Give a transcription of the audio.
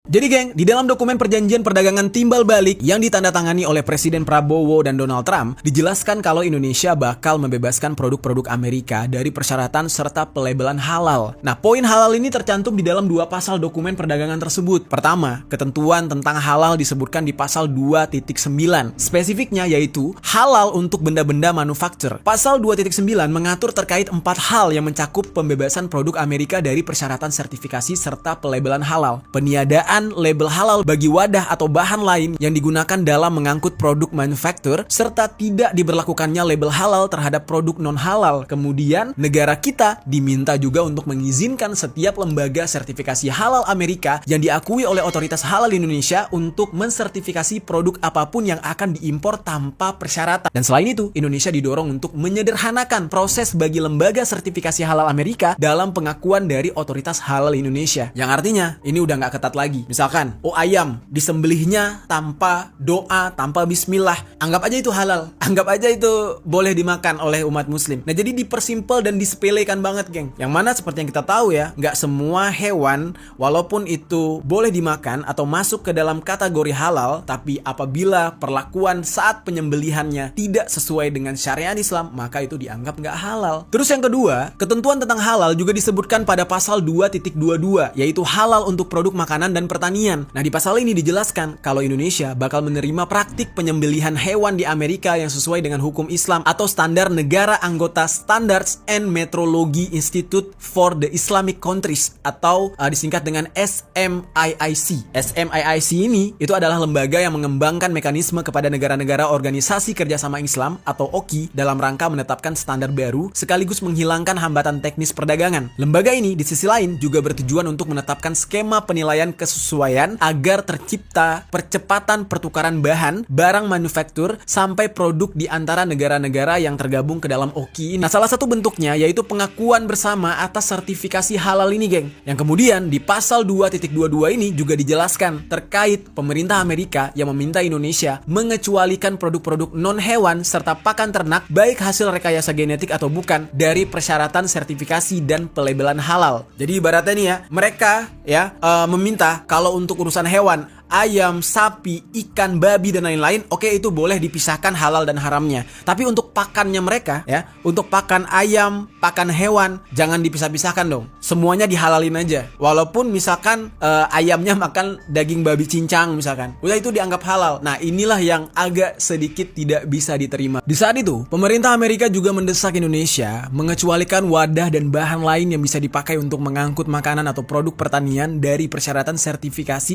Jadi geng, di dalam dokumen perjanjian perdagangan timbal balik yang ditandatangani oleh Presiden Prabowo dan Donald Trump, dijelaskan kalau Indonesia bakal membebaskan produk-produk Amerika dari persyaratan serta pelabelan halal. Nah, poin halal ini tercantum di dalam dua pasal dokumen perdagangan tersebut. Pertama, ketentuan tentang halal disebutkan di pasal 2.9. Spesifiknya yaitu halal untuk benda-benda manufaktur. Pasal 2.9 mengatur terkait 4 hal yang mencakup pembebasan produk Amerika dari persyaratan sertifikasi serta pelabelan halal. Peniadaan label halal bagi wadah atau bahan lain yang digunakan dalam mengangkut produk manufaktur, serta tidak diberlakukannya label halal terhadap produk non-halal. Kemudian, negara kita diminta juga untuk mengizinkan setiap lembaga sertifikasi halal Amerika yang diakui oleh otoritas halal Indonesia untuk mensertifikasi produk apapun yang akan diimpor tanpa persyaratan. Dan selain itu, Indonesia didorong untuk menyederhanakan proses bagi lembaga sertifikasi halal Amerika dalam pengakuan dari otoritas halal Indonesia. Yang artinya, ini udah nggak ketat lagi. Misalkan, ayam disembelihnya tanpa doa, tanpa bismillah, anggap aja itu halal, anggap aja itu boleh dimakan oleh umat muslim. Nah, jadi dipersimpel dan disepelekan banget, geng. Yang mana seperti yang kita tahu ya, nggak semua hewan walaupun itu boleh dimakan atau masuk ke dalam kategori halal, tapi apabila perlakuan saat penyembelihannya tidak sesuai dengan syariat Islam, maka itu dianggap nggak halal. Terus yang kedua, ketentuan tentang halal juga disebutkan pada pasal 2.22, yaitu halal untuk produk makanan dan pertanian. Nah, di pasal ini dijelaskan kalau Indonesia bakal menerima praktik penyembelihan hewan di Amerika yang sesuai dengan hukum Islam atau standar negara anggota Standards and Metrology Institute for the Islamic Countries atau disingkat dengan SMIIC. SMIIC ini itu adalah lembaga yang mengembangkan mekanisme kepada negara-negara organisasi kerjasama Islam atau OKI dalam rangka menetapkan standar baru sekaligus menghilangkan hambatan teknis perdagangan. Lembaga ini di sisi lain juga bertujuan untuk menetapkan skema penilaian kesesuaian agar tercipta percepatan pertukaran bahan, barang manufaktur, sampai produk di antara negara-negara yang tergabung ke dalam OKI ini. Nah, salah satu bentuknya yaitu pengakuan bersama atas sertifikasi halal ini, geng. Yang kemudian di pasal 2.22 ini juga dijelaskan terkait pemerintah Amerika yang meminta Indonesia mengecualikan produk-produk non-hewan serta pakan ternak baik hasil rekayasa genetik atau bukan dari persyaratan sertifikasi dan pelabelan halal. Jadi ibaratnya nih ya, mereka meminta kalau untuk urusan hewan, ayam, sapi, ikan, babi, dan lain-lain, oke, itu boleh dipisahkan halal dan haramnya. Tapi untuk pakannya mereka, ya, untuk pakan ayam, pakan hewan, jangan dipisah-pisahkan dong. Semuanya dihalalin aja. Walaupun misalkan ayamnya makan daging babi cincang misalkan, udah itu dianggap halal. Nah, inilah yang agak sedikit tidak bisa diterima. Di saat itu, pemerintah Amerika juga mendesak Indonesia mengecualikan wadah dan bahan lain yang bisa dipakai untuk mengangkut makanan atau produk pertanian dari persyaratan sertifikasi